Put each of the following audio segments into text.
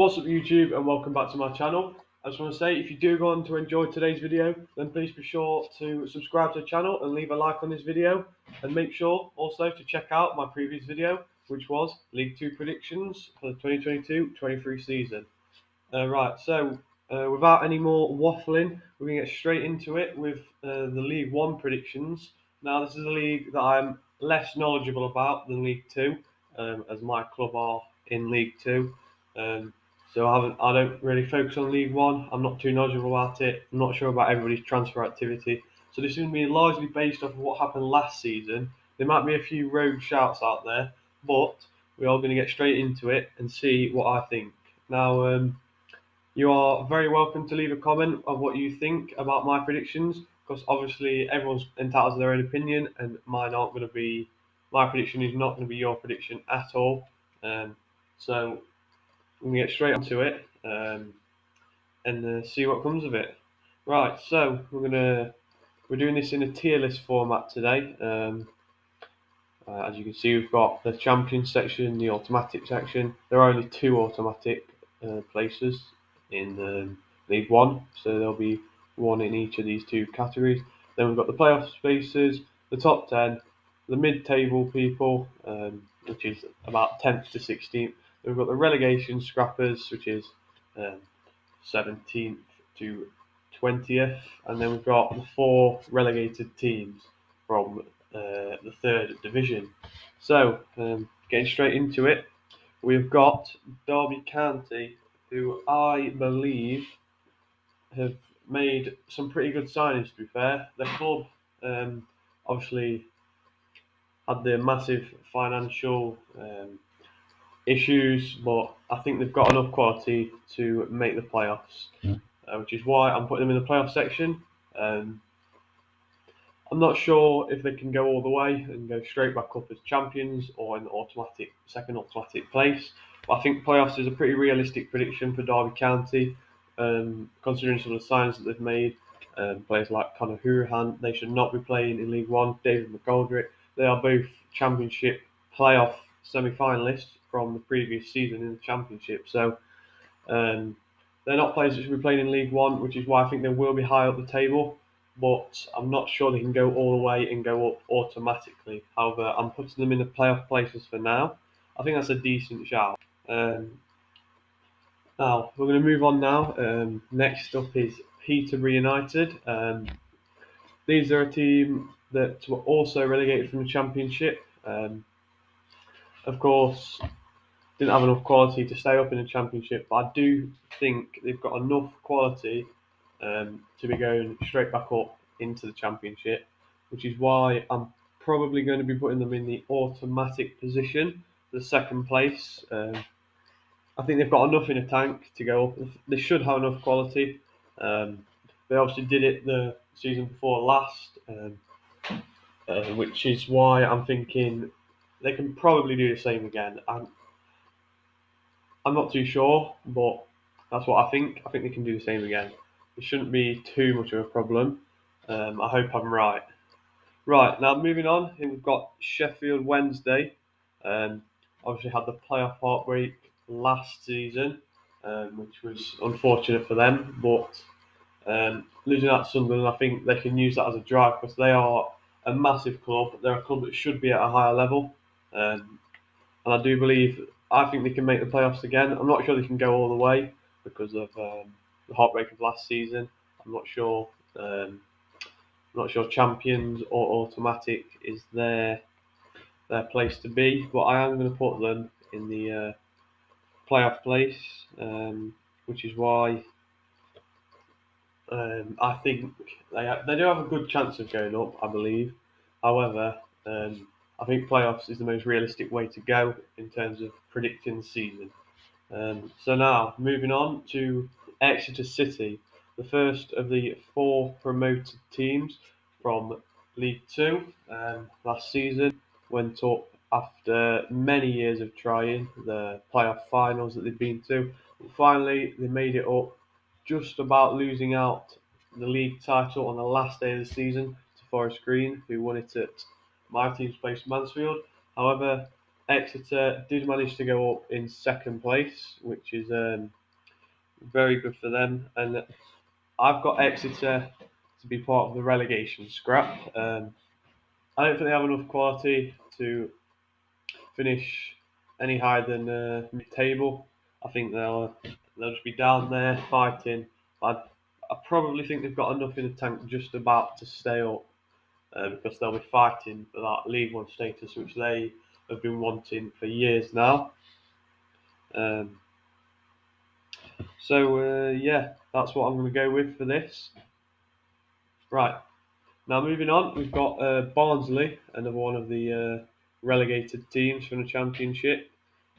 What's up YouTube and welcome back to my channel. I just want to say if you do go on to enjoy today's video, then please be sure to subscribe to the channel and leave a like on this video, and make sure also to check out my previous video, which was League 2 predictions for the 2022-23 season. Without any more waffling, we're going to get straight into it with the League 1 predictions. Now this is a league that I'm less knowledgeable about than League 2, as my club are in League 2. So I don't really focus on League One. I'm not too knowledgeable about it. I'm not sure about everybody's transfer activity. So this is going to be largely based off of what happened last season. There might be a few rogue shouts out there, but we are going to get straight into it and see what I think. Now, you are very welcome to leave a comment of what you think about my predictions, because obviously everyone's entitled to their own opinion, and mine aren't going to be. My prediction is not going to be your prediction at all. So we're going to get straight into it and see what comes of it. Right, so we're doing this in a tier list format today. As you can see, we've got the champion section, the automatic section. There are only two automatic places in League One, so there'll be one in each of these two categories. Then we've got the playoff spaces, the top 10, the mid-table people, which is about 10th to 16th. Then we've got the relegation scrappers, which is 17th to 20th, and then we've got the four relegated teams from the third division. So, getting straight into it, we've got Derby County, who I believe have made some pretty good signings, to be fair. The club obviously had the massive financial issues, but I think they've got enough quality to make the playoffs, which is why I'm putting them in the playoff section. I'm not sure if they can go all the way and go straight back up as champions or in the second automatic place. But I think playoffs is a pretty realistic prediction for Derby County, considering some of the signs that they've made. Players like Conor Hourihane, they should not be playing in League One. David McGoldrick, they are both Championship playoff semi-finalists from the previous season in the Championship. So they're not players that should be playing in League One, which is why I think they will be high up the table. But I'm not sure they can go all the way and go up automatically. However, I'm putting them in the playoff places for now. I think that's a decent shout. Now, we're going to move on now. Next up is Peterborough United. These are a team that were also relegated from the Championship. Of course, didn't have enough quality to stay up in the Championship, but I do think they've got enough quality to be going straight back up into the Championship, which is why I'm probably going to be putting them in the automatic position, the second place. I think they've got enough in a tank to go up. They should have enough quality. They obviously did it the season before last, which is why I'm thinking they can probably do the same again. I'm not too sure, but that's what I think. I think they can do the same again. It shouldn't be too much of a problem. I hope I'm right. Right, now moving on, here we've got Sheffield Wednesday. Obviously had the playoff heartbreak last season, which was unfortunate for them. But losing out to Sunderland, I think they can use that as a drive, because they are a massive club. They're a club that should be at a higher level. And I do believe, I think they can make the playoffs again. I'm not sure they can go all the way because of the heartbreak of last season. I'm not sure. Champions or automatic is their place to be, but I am going to put them in the playoff place, which is why I think they do have a good chance of going up, I believe. However, I think playoffs is the most realistic way to go in terms of predicting the season. So now, moving on to Exeter City, the first of the four promoted teams from League Two. Last season went up after many years of trying the playoff finals that they've been to. But finally, they made it up, just about losing out the league title on the last day of the season to Forest Green, who won it at my team's place, Mansfield. However, Exeter did manage to go up in second place, which is very good for them. And I've got Exeter to be part of the relegation scrap. I don't think they have enough quality to finish any higher than mid-table. I think they'll just be down there fighting. I probably think they've got enough in the tank just about to stay up, because they'll be fighting for that League One status, which they have been wanting for years now. Um, yeah, that's what I'm going to go with for this. Right, now moving on, we've got Barnsley, another one of the relegated teams from the Championship.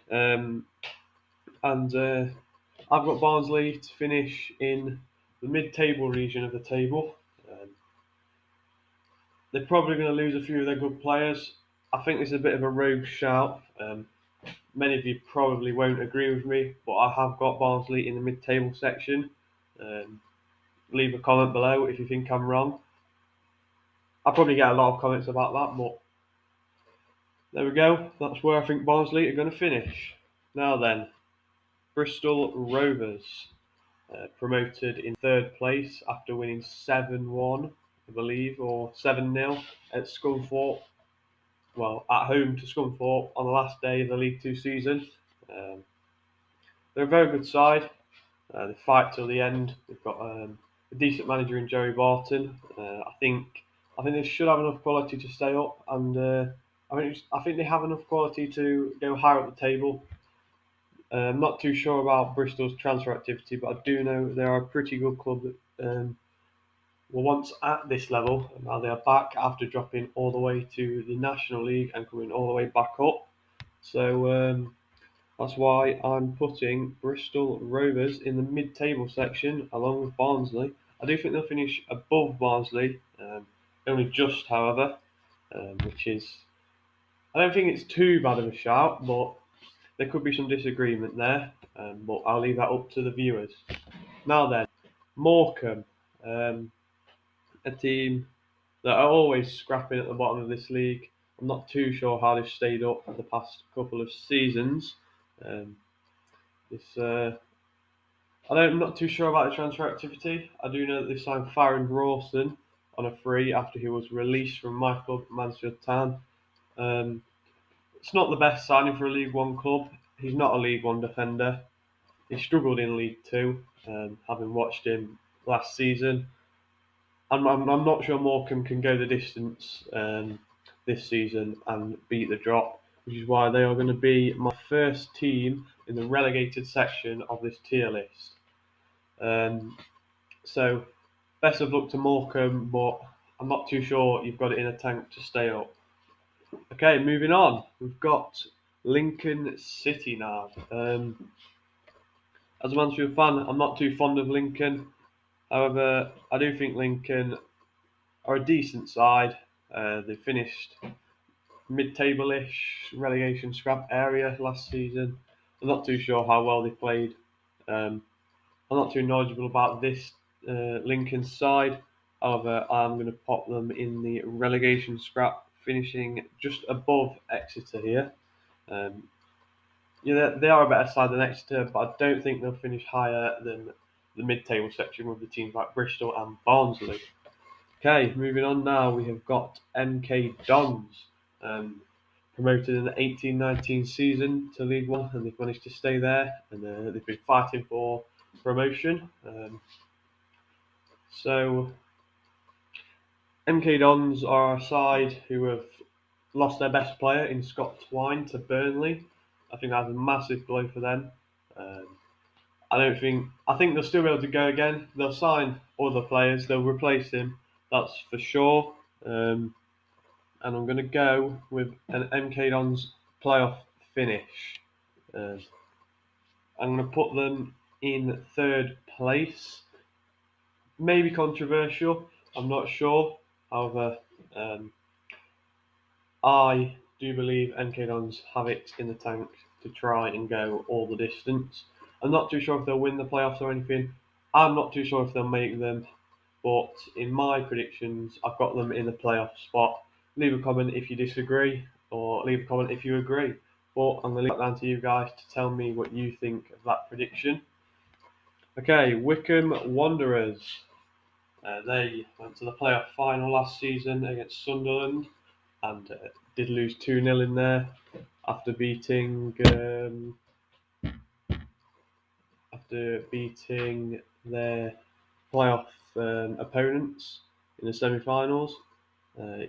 And I've got Barnsley to finish in the mid-table region of the table. They're probably going to lose a few of their good players. I think this is a bit of a rogue shout. Many of you probably won't agree with me, but I have got Barnsley in the mid-table section. Leave a comment below if you think I'm wrong. I probably get a lot of comments about that, but there we go. That's where I think Barnsley are going to finish. Now then, Bristol Rovers. Promoted in third place after winning 7-1, I believe, or 7-0 at Scunthorpe. Well, at home to Scunthorpe on the last day of the League Two season. They're a very good side. They fight till the end. They've got a decent manager in Joey Barton. I think they should have enough quality to stay up, and I think they have enough quality to go higher up the table. I'm not too sure about Bristol's transfer activity, but I do know they are a pretty good club that were once at this level, and now they are back after dropping all the way to the National League and coming all the way back up. So that's why I'm putting Bristol Rovers in the mid-table section along with Barnsley. I do think they'll finish above Barnsley, only just, however, which is, I don't think it's too bad of a shout, but there could be some disagreement there, but I'll leave that up to the viewers. Now then, Morecambe, a team that are always scrapping at the bottom of this league. I'm not too sure how they've stayed up for the past couple of seasons. I'm not too sure about the transfer activity. I do know that they signed Farron Rawson on a free after he was released from my club, Mansfield Town. It's not the best signing for a League One club. He's not a League One defender. He struggled in League Two, having watched him last season. I'm not sure Morecambe can go the distance this season and beat the drop, which is why they are going to be my first team in the relegated section of this tier list. So, best of luck to Morecambe, but I'm not too sure you've got it in a tank to stay up. Okay, moving on. We've got Lincoln City now. As a Mansfield fan, I'm not too fond of Lincoln. However, I do think Lincoln are a decent side. They finished mid-table-ish relegation scrap area last season. I'm not too sure how well they played. I'm not too knowledgeable about this Lincoln side. However, I'm going to pop them in the relegation scrap, finishing just above Exeter here. They are a better side than Exeter, but I don't think they'll finish higher than the mid-table section with the teams like Bristol and Barnsley. Okay, moving on now, we have got MK Dons, promoted in the 18-19 season to League One, and they've managed to stay there, and they've been fighting for promotion. So, MK Dons are a side who have lost their best player in Scott Twine to Burnley. I think that's a massive blow for them. I think they'll still be able to go again. They'll sign other players. They'll replace him. That's for sure. And I'm going to go with an MK Dons playoff finish. I'm going to put them in third place. Maybe controversial. I'm not sure. However, I do believe MK Dons have it in the tank to try and go all the distance. I'm not too sure if they'll win the playoffs or anything. I'm not too sure if they'll make them. But in my predictions, I've got them in the playoff spot. Leave a comment if you disagree, or leave a comment if you agree. but I'm going to leave that down to you guys to tell me what you think of that prediction. Okay, Wycombe Wanderers. They went to the playoff final last season against Sunderland and did lose 2-0 in there after beating their playoff opponents in the semi-finals.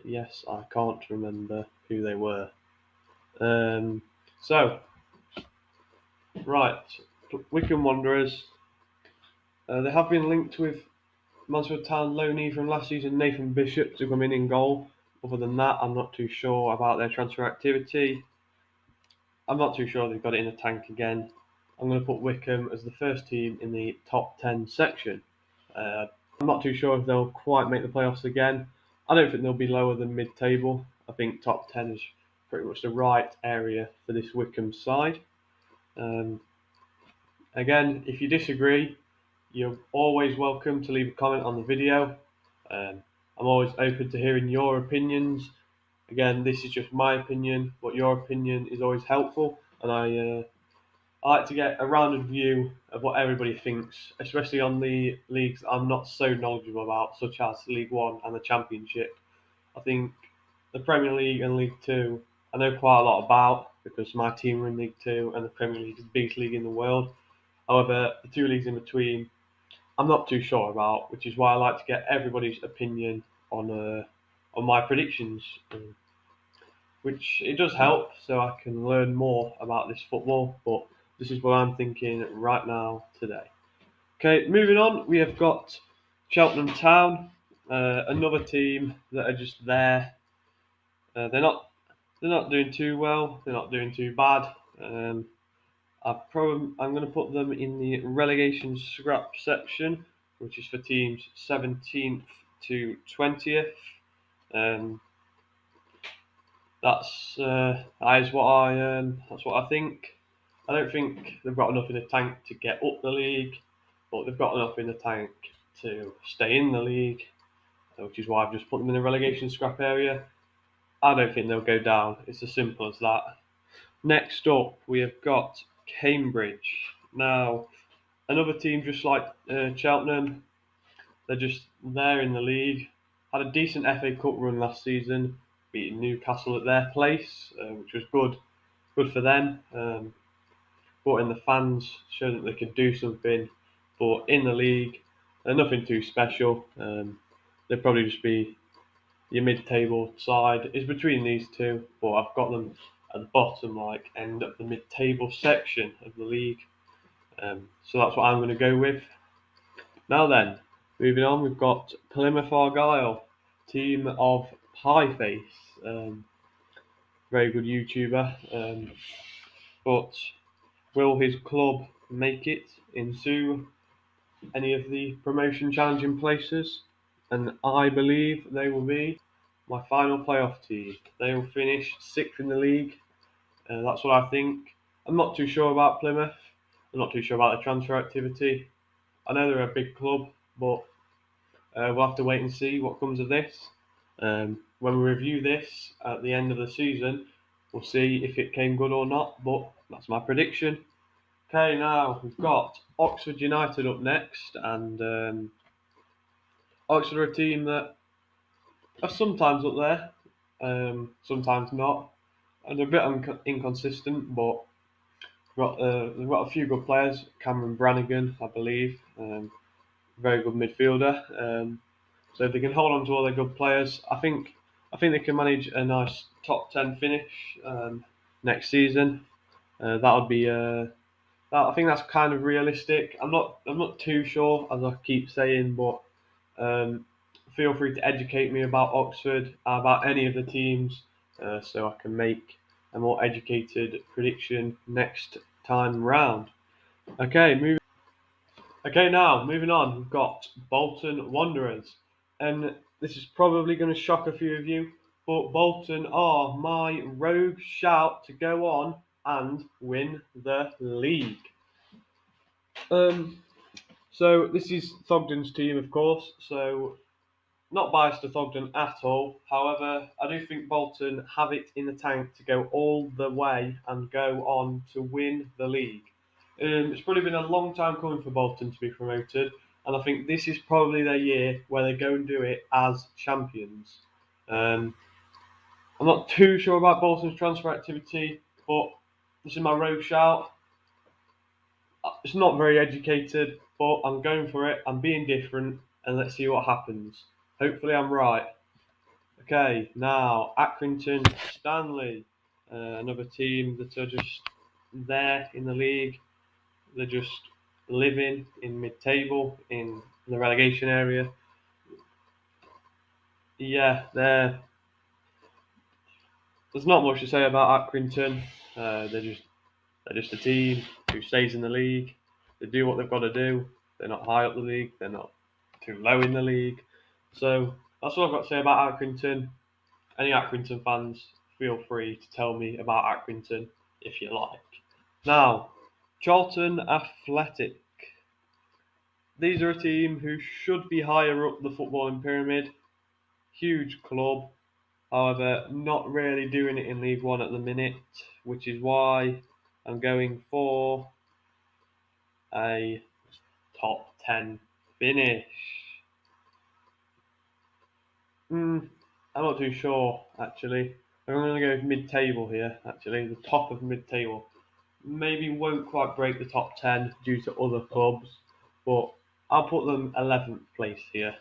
Yes, I can't remember who they were. Right, Wycombe Wanderers. They have been linked with Mansfield Town loanee from last season, Nathan Bishop, to come in goal. Other than that, I'm not too sure about their transfer activity. I'm not too sure they've got it in the tank again. I'm going to put Wycombe as the first team in the top 10 section. I'm not too sure if they'll quite make the playoffs again. I don't think they'll be lower than mid-table. I think top 10 is pretty much the right area for this Wycombe side. Again, if you disagree, you're always welcome to leave a comment on the video. I'm always open to hearing your opinions. Again, this is just my opinion, but your opinion is always helpful, and I like to get a rounded view of what everybody thinks, especially on the leagues I'm not so knowledgeable about, such as League One and the Championship. I think the Premier League and League Two I know quite a lot about because my team are in League Two and the Premier League is the biggest league in the world. However, the two leagues in between I'm not too sure about, which is why I like to get everybody's opinion on my predictions, which it does help so I can learn more about this football. But this is what I'm thinking right now today. Okay, moving on, we have got Cheltenham Town, another team that are just there. They're not doing too well. They're not doing too bad. I'm going to put them in the relegation scrap section, which is for teams 17th to 20th. That's what I think. I don't think they've got enough in the tank to get up the league, but they've got enough in the tank to stay in the league, which is why I've just put them in the relegation scrap area. I don't think they'll go down. It's as simple as that. Next up, we have got Cambridge. Now, another team just like Cheltenham, they're just there in the league. Had a decent FA Cup run last season, beating Newcastle at their place, which was good for them. But in the fans showed that they could do something. But in the league, they're nothing too special. They'd probably just be your mid-table side. It's between these two, but I've got them at the bottom, like end of the mid-table section of the league. So that's what I'm going to go with. Now then, moving on, we've got Plymouth Argyle, team of Pieface, very good YouTuber. But will his club make it into any of the promotion challenging places? And I believe they will be my final playoff team. They will finish sixth in the league. That's what I think. I'm not too sure about Plymouth. I'm not too sure about the transfer activity. I know they're a big club, but we'll have to wait and see what comes of this. When we review this at the end of the season, we'll see if it came good or not, but that's my prediction. Okay, now we've got Oxford United up next, and Oxford are a team that are sometimes up there, sometimes not, and they're a bit inconsistent, but they've got a few good players. Cameron Brannigan, I believe, very good midfielder. So if they can hold on to all their good players, I think they can manage a nice top 10 finish next season. That would be I think that's kind of realistic. I'm not too sure, as I keep saying, but feel free to educate me about Oxford, about any of the teams, so I can make a more educated prediction next time round. Okay, now moving on, we've got Bolton Wanderers, and this is probably going to shock a few of you, but Bolton are my rogue shout to go on and win the league. So this is Thogden's team, of course. So not biased to Thogden at all. However, I do think Bolton have it in the tank to go all the way and go on to win the league. It's probably been a long time coming for Bolton to be promoted, and I think this is probably their year where they go and do it as champions. Um, I'm not too sure about Bolton's transfer activity, but this is my rogue shout. It's not very educated, but I'm going for it. I'm being different, and let's see what happens. Hopefully, I'm right. Okay, now Accrington Stanley, another team that are just there in the league. They're just living in mid-table in the relegation area. Yeah, there's not much to say about Accrington. They're just a team who stays in the league. They do what they've got to do. They're not high up the league. They're not too low in the league. So that's all I've got to say about Accrington. Any Accrington fans, feel free to tell me about Accrington if you like. Now, Charlton Athletic. These are a team who should be higher up the footballing pyramid. Huge club, however, not really doing it in League One at the minute, which is why I'm going for a top 10 finish. I'm not too sure, actually. I'm going to go mid-table here, actually, the top of mid-table. Maybe won't quite break the top 10 due to other clubs, but I'll put them 11th place here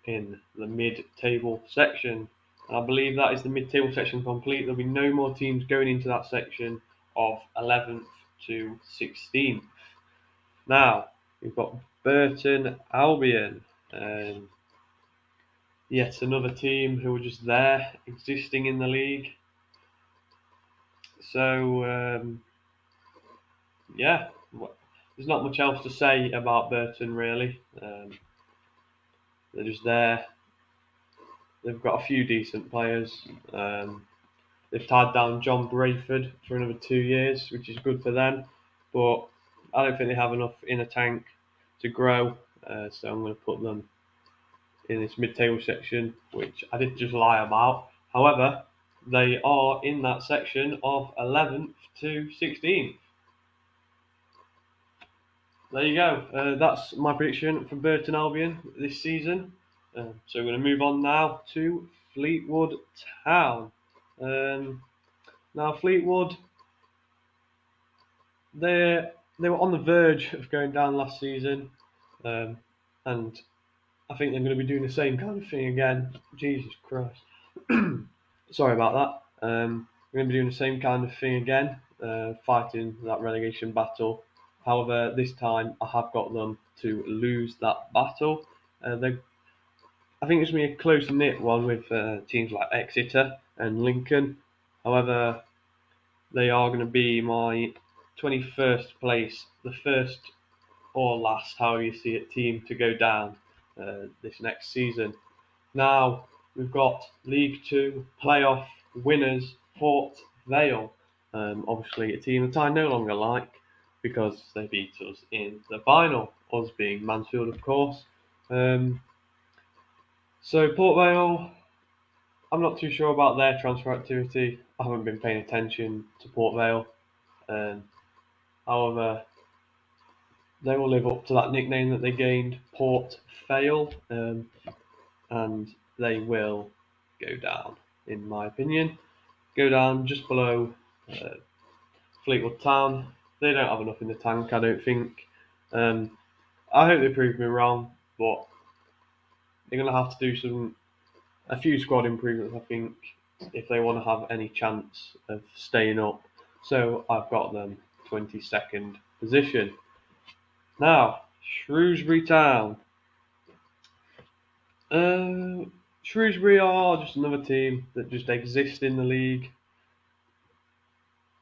in the mid-table section. And I believe that is the mid-table section complete. There'll be no more teams going into that section of 11th to 16th. Now, we've got Burton Albion. Yet another team who are just there, existing in the league. So, yeah, there's not much else to say about Burton, really. They're just there. They've got a few decent players. They've tied down John Brayford for another 2 years, which is good for them. But I don't think they have enough in a tank to grow. So I'm going to put them in this mid-table section, which I did just lie about. However, they are in that section of 11th to 16th. There you go. That's my prediction for Burton Albion this season. So we're going to move on now to Fleetwood Town. Now Fleetwood, they were on the verge of going down last season, and I think they're going to be doing the same kind of thing again. Jesus Christ. Sorry about that. We're going to be doing the same kind of thing again, fighting that relegation battle. However, this time I have got them to lose that battle. I think it's going to be a close knit one with teams like Exeter and Lincoln. However, they are going to be my 21st place, the first or last, however you see it, team to go down this next season. Now, we've got League Two playoff winners, Port Vale. Obviously, a team that I no longer like because they beat us in the final, us being Mansfield, of course. So, Port Vale, I'm not too sure about their transfer activity. I haven't been paying attention to Port Vale. However, they will live up to that nickname that they gained, Port Vale, and they will go down, in my opinion. Go down just below Fleetwood Town. They don't have enough in the tank, I don't think. I hope they prove me wrong, but they're going to have to do a few squad improvements, I think, if they want to have any chance of staying up. So I've got them 22nd position. Now, Shrewsbury Town. Shrewsbury are just another team that just exist in the league.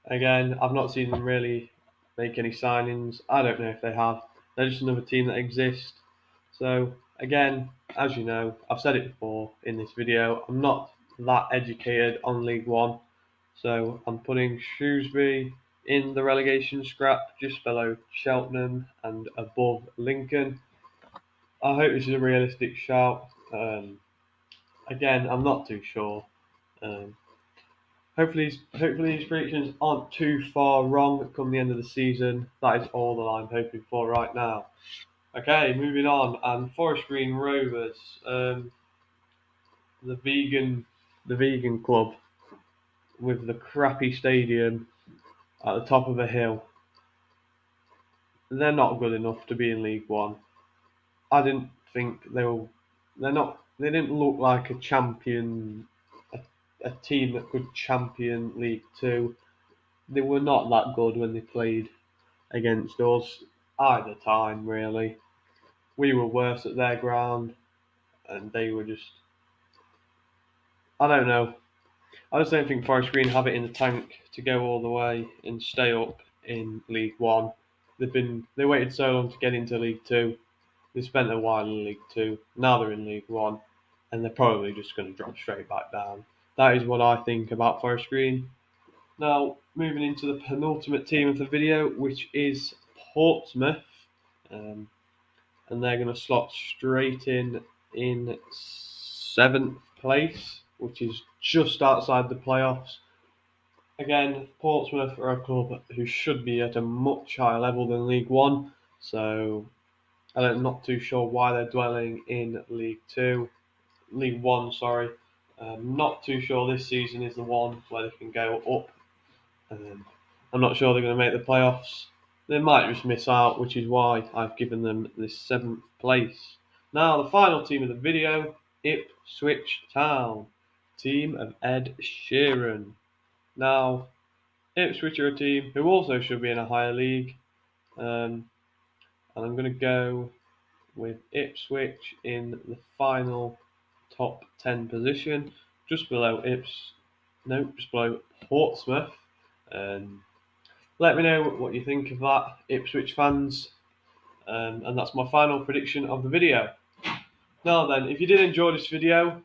Again, I've not seen them really make any signings. I don't know if they have. They're just another team that exists. So, again, as you know, I've said it before in this video, I'm not that educated on League One. So, I'm putting Shrewsbury in the relegation scrap just below Cheltenham and above Lincoln. I hope this is a realistic shout. Again, I'm not too sure. Um, hopefully these predictions aren't too far wrong come the end of the season. That is all that I'm hoping for right now. Okay, moving on. And Forest Green Rovers, the vegan club with the crappy stadium at the top of a hill. They're not good enough to be in League One. I didn't think they were. They're not. They didn't look like a champion, a team that could champion League Two. They were not that good when they played against us either time. Really, we were worse at their ground, and they were just. I don't know. I just don't think Forest Green have it in the tank to go all the way and stay up in League One. They waited so long to get into League Two. They spent a while in League Two. Now they're in League One, and they're probably just going to drop straight back down. That is what I think about Forest Green. Now moving into the penultimate team of the video, which is Portsmouth, um, and they're going to slot straight in seventh place, which is just outside the playoffs. Again, Portsmouth are a club who should be at a much higher level than League One, so I'm not too sure why they're dwelling in League One. Sorry, not too sure this season is the one where they can go up. I'm not sure they're going to make the playoffs. They might just miss out, which is why I've given them this seventh place. Now, the final team of the video, Ipswich Town, team of Ed Sheeran. Now, Ipswich are a team who also should be in a higher league, and I'm going to go with Ipswich in the final top 10 position, just below just below Portsmouth. Let me know what you think of that, Ipswich fans. And that's my final prediction of the video. Now then, if you did enjoy this video,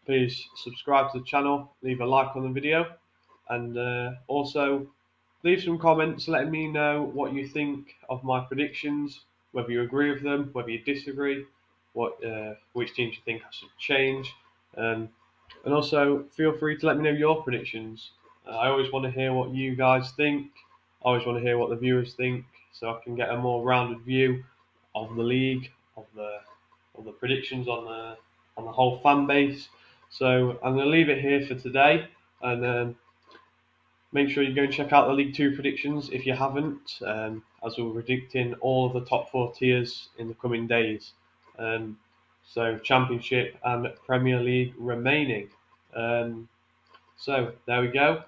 please subscribe to the channel, leave a like on the video, and also leave some comments letting me know what you think of my predictions, whether you agree with them, whether you disagree, which teams you think I should change, and also feel free to let me know your predictions. I always want to hear what you guys think. I always want to hear what the viewers think, so I can get a more rounded view of the league, of the predictions on the whole fan base. So I'm going to leave it here for today, and make sure you go and check out the League Two predictions if you haven't, as we're predicting all of the top four tiers in the coming days. So Championship and Premier League remaining. So there we go.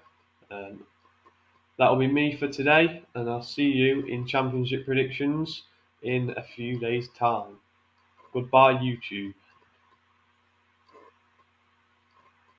That'll be me for today, and I'll see you in Championship predictions in a few days' time. Goodbye, YouTube.